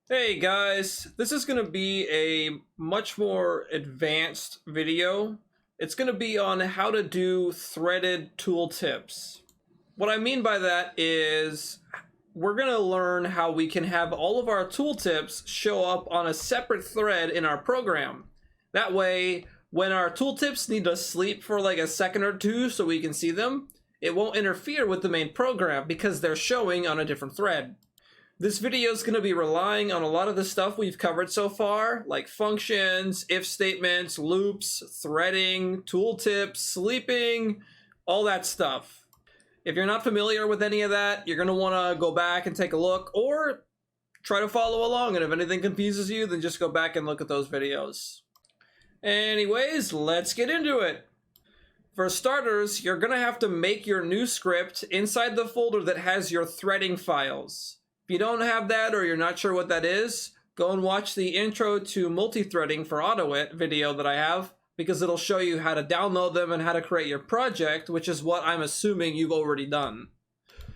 Hey guys, this is going to be a much more advanced video. It's going to be on how to do threaded tooltips. What I mean by that is we're going to learn how we can have all of our tooltips show up on a separate thread in our program. That way, when our tooltips need to sleep for like a second or two so we can see them, it won't interfere with the main program because they're showing on a different thread. This video is going to be relying on a lot of the stuff we've covered so far, like functions, if statements, loops, threading, tooltips, sleeping, all that stuff. If you're not familiar with any of that, you're going to want to go back and take a look, or try to follow along, and if anything confuses you, then just go back and look at those videos. Anyways, let's get into it. For starters, you're going to have to make your new script inside the folder that has your threading files. If you don't have that or you're not sure what that is, go and watch the intro to multi-threading for Autoit video that I have, because it'll show you how to download them and how to create your project, which is what I'm assuming you've already done.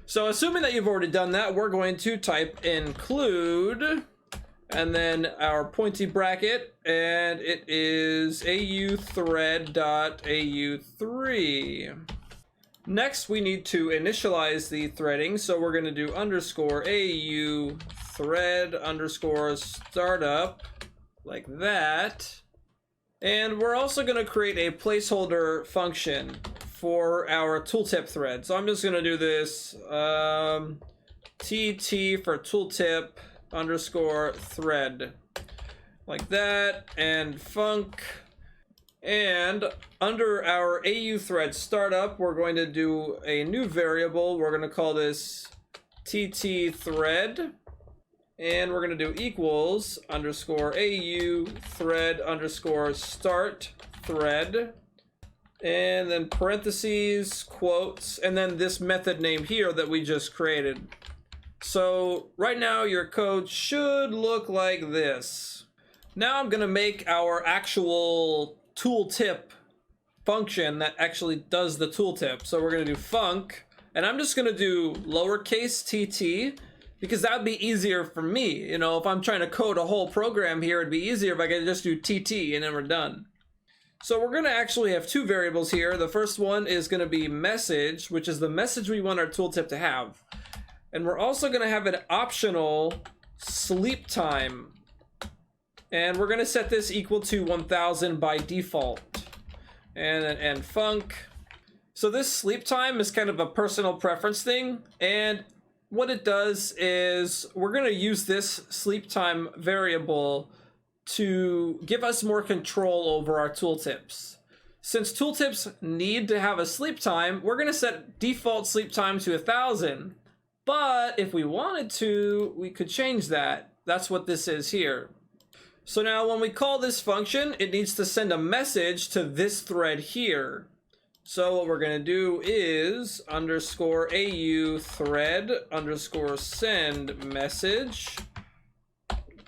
So assuming that you've already done that, we're going to type include, and then our pointy bracket, and it is authread.au3. Next, we need to initialize the threading, so we're going to do underscore au thread underscore startup, like that. And we're also going to create a placeholder function for our tooltip thread. So I'm just going to do this tt for tooltip underscore thread, like that, and func. And under our AU thread startup, we're going to do a new variable. We're going to call this TT thread. And we're going to do equals underscore AU thread underscore start thread. And then parentheses, quotes, and then this method name here that we just created. So right now your code should look like this. Now I'm going to make our actual tooltip function that actually does the tooltip. So we're going to do func, and I'm just going to do lowercase tt, because that would be easier for me. You know, if I'm trying to code a whole program here, it'd be easier if I could just do tt and then we're done. So we're going to actually have two variables here. The first one is going to be message, which is the message we want our tooltip to have. And we're also going to have an optional sleep time. And we're going to set this equal to 1000 by default. And func. So this sleep time is kind of a personal preference thing. And what it does is we're going to use this sleep time variable to give us more control over our tooltips. Since tooltips need to have a sleep time, we're going to set default sleep time to 1000. But if we wanted to, we could change that. That's what this is here. So now when we call this function, it needs to send a message to this thread here. So what we're going to do is underscore au thread underscore send message,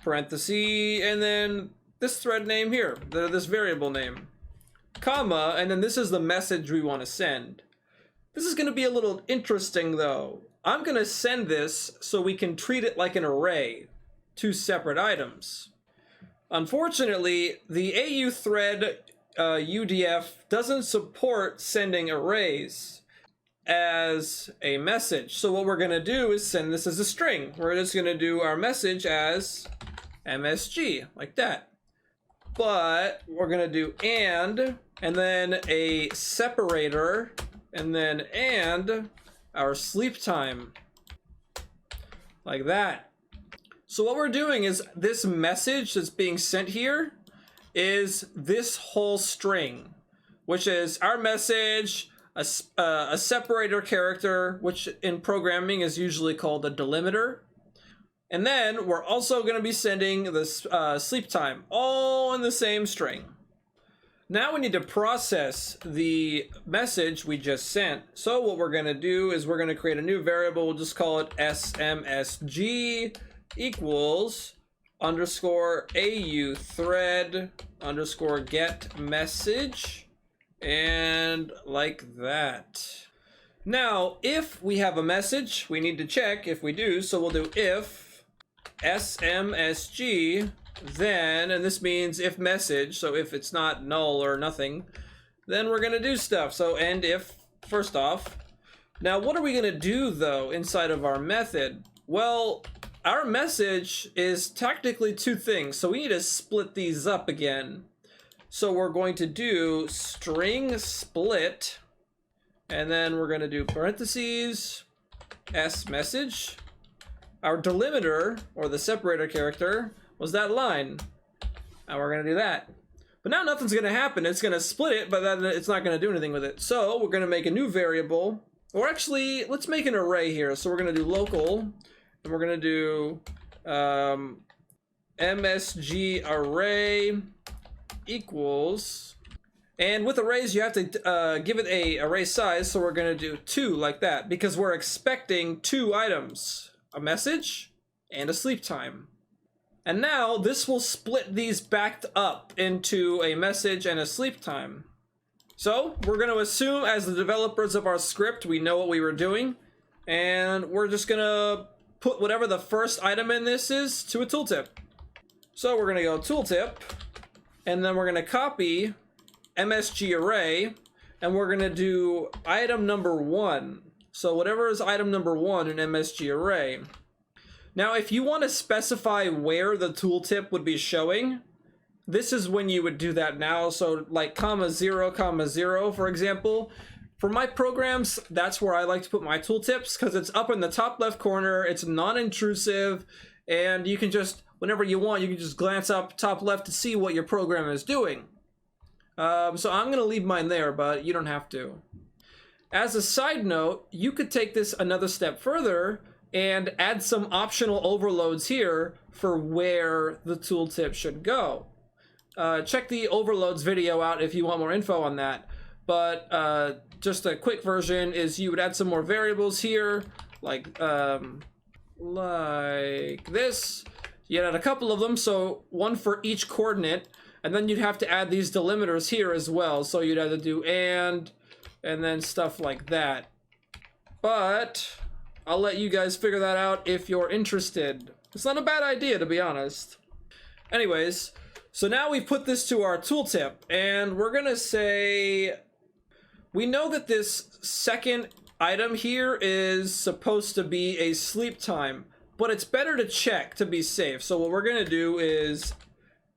parenthesis, and then this thread name here, this variable name, comma, and then this is the message we want to send. This is going to be a little interesting though. I'm going to send this so we can treat it like an array, two separate items. Unfortunately, the AU thread UDF doesn't support sending arrays as a message. So what we're going to do is send this as a string. We're just going to do our message as MSG, like that. But we're going to do and then a separator, and then and our sleep time, like that. So what we're doing is this message that's being sent here is this whole string, which is our message, a separator character, which in programming is usually called a delimiter. And then we're also going to be sending this sleep time, all in the same string. Now we need to process the message we just sent. So what we're going to do is we're going to create a new variable. We'll just call it smsg equals underscore au thread underscore get message, and like that. Now if we have a message, we need to check if we do, so we'll do if smsg, then, and this means if message, so if it's not null or nothing, then we're gonna do stuff. So end if, first off. Now what are we gonna do though inside of our method? Well, our message is technically two things, so we need to split these up again. So we're going to do string split, and then we're gonna do parentheses, s message. Our delimiter, or the separator character, was that line. Now we're gonna do that. But now nothing's gonna happen. It's gonna split it, but then it's not gonna do anything with it. So we're gonna make a new variable, or actually, let's make an array here. So we're gonna do local, and we're gonna do msg array equals, and with arrays you have to give it a array size, so we're gonna do 2 like that, because we're expecting 2 items, a message and a sleep time. And now this will split these back up into a message and a sleep time. So we're going to assume, as the developers of our script, we know what we were doing, and we're just going to put whatever the first item in this is to a tooltip. So we're going to go tooltip, and then we're going to copy msg array, and we're going to do item number 1. So whatever is item number 1 in msg array. Now, if you want to specify where the tooltip would be showing, this is when you would do that now. So like comma 0, for example. For my programs, that's where I like to put my tooltips, because it's up in the top left corner, it's non-intrusive, and you can just, whenever you want, you can just glance up top left to see what your program is doing. So I'm going to leave mine there, but you don't have to. As a side note, you could take this another step further and add some optional overloads here for where the tooltip should go. Check the overloads video out if you want more info on that. But just a quick version is you would add some more variables here, like this. You'd add a couple of them, so one for each coordinate, and then you'd have to add these delimiters here as well. So you'd have to do and then stuff like that. But I'll let you guys figure that out if you're interested. It's not a bad idea, to be honest. Anyways, so now we've put this to our tooltip, and we're gonna say, we know that this second item here is supposed to be a sleep time, but it's better to check to be safe. So what we're gonna do is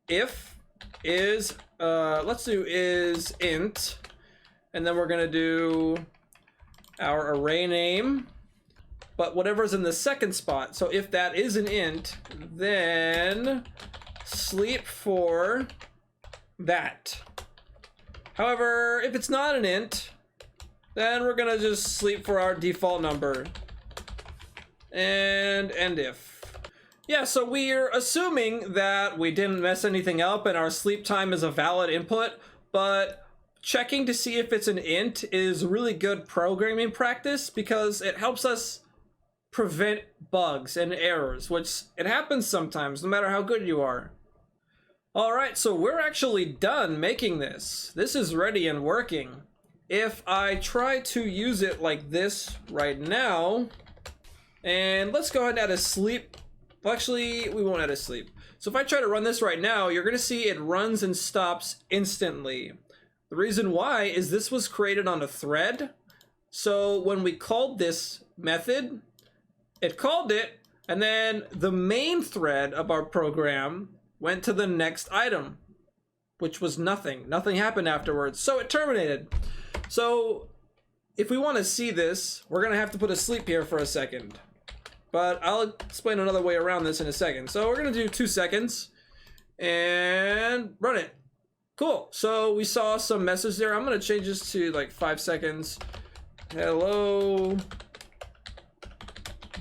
if is, let's do is int, and then we're gonna do our array name, but whatever's in the second spot. So if that is an int, then sleep for that. However, if it's not an int, then we're gonna just sleep for our default number. And end if. Yeah, so we're assuming that we didn't mess anything up and our sleep time is a valid input, but checking to see if it's an int is really good programming practice, because it helps us prevent bugs and errors, which it happens sometimes, no matter how good you are. Alright, so we're actually done making this. This is ready and working. If I try to use it like this right now, and let's go ahead and add a sleep. Well, actually, we won't add a sleep. So if I try to run this right now, you're going to see it runs and stops instantly. The reason why is this was created on a thread. So when we called this method, it called it, and then the main thread of our program went to the next item, which was nothing. Nothing happened afterwards, so it terminated. So if we want to see this, we're going to have to put a sleep here for a second. But I'll explain another way around this in a second. So we're going to do 2 seconds and run it. Cool. So we saw some message there. I'm going to change this to like 5 seconds. Hello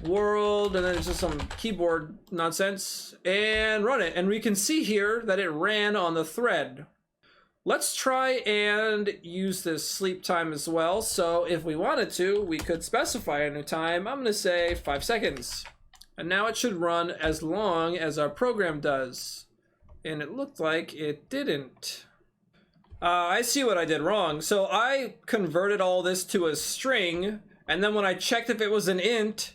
world, and then it's just some keyboard nonsense, and run it. And we can see here that it ran on the thread. Let's try and use this sleep time as well. So if we wanted to, we could specify a new time. I'm going to say 5 seconds. And now it should run as long as our program does. And it looked like it didn't. I see what I did wrong. So I converted all this to a string, and then when I checked if it was an int,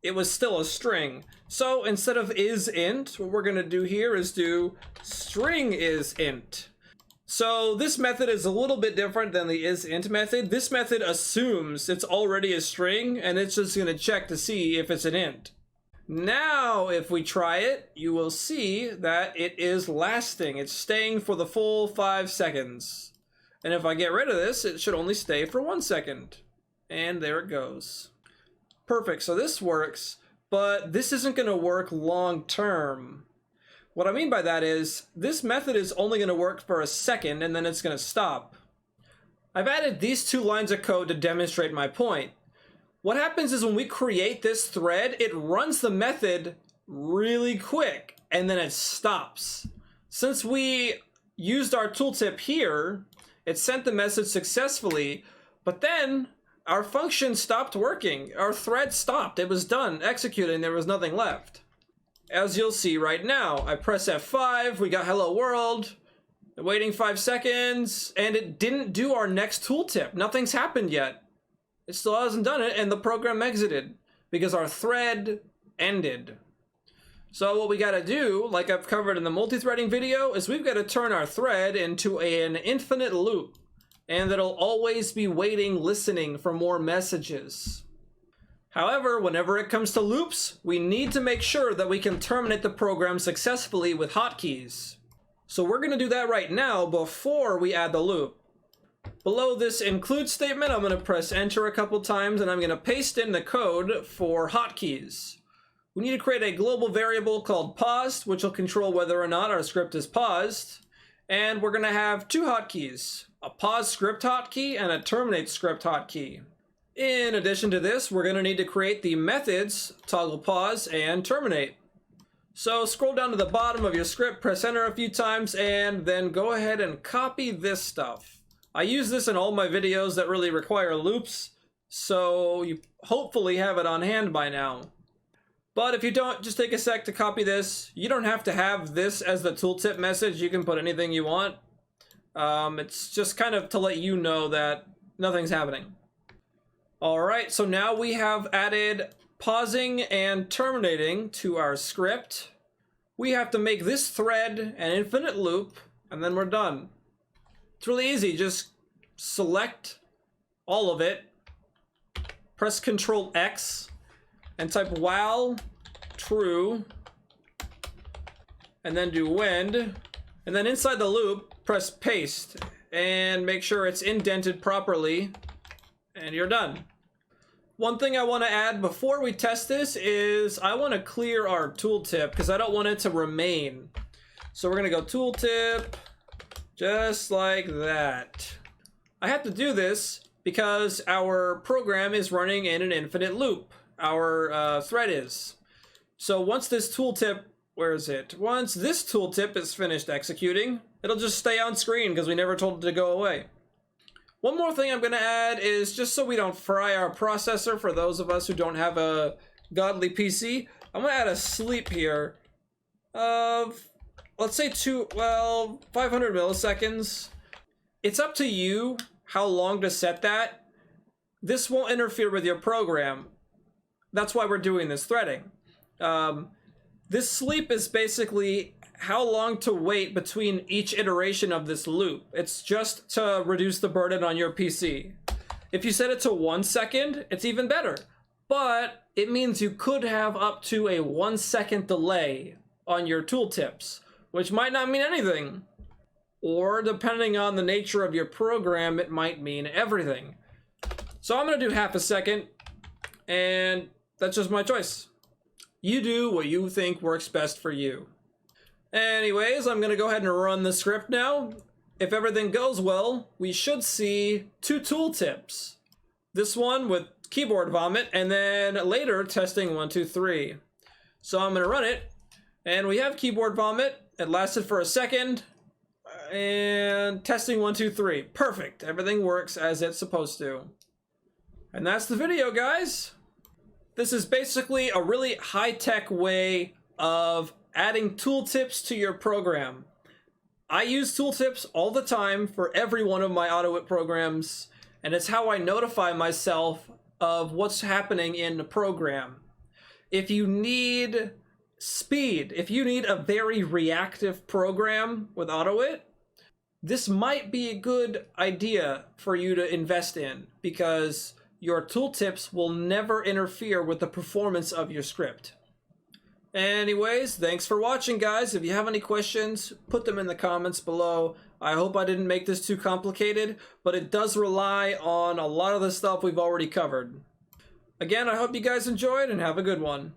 it was still a string. So instead of isInt, what we're gonna do here is do string isInt. So this method is a little bit different than the isInt method. This method assumes it's already a string, and it's just gonna check to see if it's an int. Now, if we try it, you will see that it is lasting. It's staying for the full 5 seconds. And if I get rid of this, it should only stay for 1 second. And there it goes. Perfect, so this works, but this isn't gonna work long term. What I mean by that is, this method is only gonna work for a second and then it's gonna stop. I've added these 2 lines of code to demonstrate my point. What happens is when we create this thread, it runs the method really quick and then it stops. Since we used our tooltip here, it sent the message successfully, but then our function stopped working. Our thread stopped. It was done executing. There was nothing left. As you'll see right now, I press F5, we got hello world, waiting 5 seconds, and it didn't do our next tooltip. Nothing's happened yet. It still hasn't done it, and the program exited because our thread ended. So what we gotta do, like I've covered in the multi-threading video, is we've gotta turn our thread into an infinite loop, and it'll always be waiting, listening for more messages. However, whenever it comes to loops, we need to make sure that we can terminate the program successfully with hotkeys. So we're gonna do that right now before we add the loop. Below this include statement, I'm going to press enter a couple times and I'm going to paste in the code for hotkeys. We need to create a global variable called paused, which will control whether or not our script is paused. And we're going to have 2 hotkeys, a pause script hotkey and a terminate script hotkey. In addition to this, we're going to need to create the methods toggle pause and terminate. So scroll down to the bottom of your script, press enter a few times, and then go ahead and copy this stuff. I use this in all my videos that really require loops, so you hopefully have it on hand by now. But if you don't, just take a sec to copy this. You don't have to have this as the tooltip message. You can put anything you want. It's just kind of to let you know that nothing's happening. Alright, so now we have added pausing and terminating to our script. We have to make this thread an infinite loop, and then we're done. It's really easy, just select all of it, press Ctrl X, and type while true, and then do when, and then inside the loop, press paste, and make sure it's indented properly, and you're done. One thing I want to add before we test this is I want to clear our tooltip, because I don't want it to remain. So we're going to go tooltip, just like that. I have to do this because our program is running in an infinite loop. Our thread is. So once this tooltip, where is it? Once this tooltip is finished executing, it'll just stay on screen because we never told it to go away. One more thing I'm going to add is just so we don't fry our processor for those of us who don't have a godly PC, I'm going to add a sleep here of, let's say 500 milliseconds. It's up to you how long to set that. This won't interfere with your program. That's why we're doing this threading. This sleep is basically how long to wait between each iteration of this loop. It's just to reduce the burden on your PC. If you set it to 1 second, it's even better. But it means you could have up to a 1 second delay on your tooltips, which might not mean anything. Or depending on the nature of your program, it might mean everything. So I'm gonna do half a second, and that's just my choice. You do what you think works best for you. Anyways, I'm gonna go ahead and run the script now. If everything goes well, we should see 2 tooltips. This one with keyboard vomit, and then later testing 1, 2, 3. So I'm gonna run it, and we have keyboard vomit. It lasted for a second, and testing 1, 2, 3. Perfect. Everything works as it's supposed to. And that's the video, guys. This is basically a really high-tech way of adding tooltips to your program. I use tooltips all the time for every one of my Autoit programs, and it's how I notify myself of what's happening in the program. if you need speed, if you need a very reactive program with Autoit, this might be a good idea for you to invest in, because your tooltips will never interfere with the performance of your script. Anyways, thanks for watching, guys. If you have any questions, put them in the comments below. I hope I didn't make this too complicated, but it does rely on a lot of the stuff we've already covered. Again, I hope you guys enjoyed and have a good one.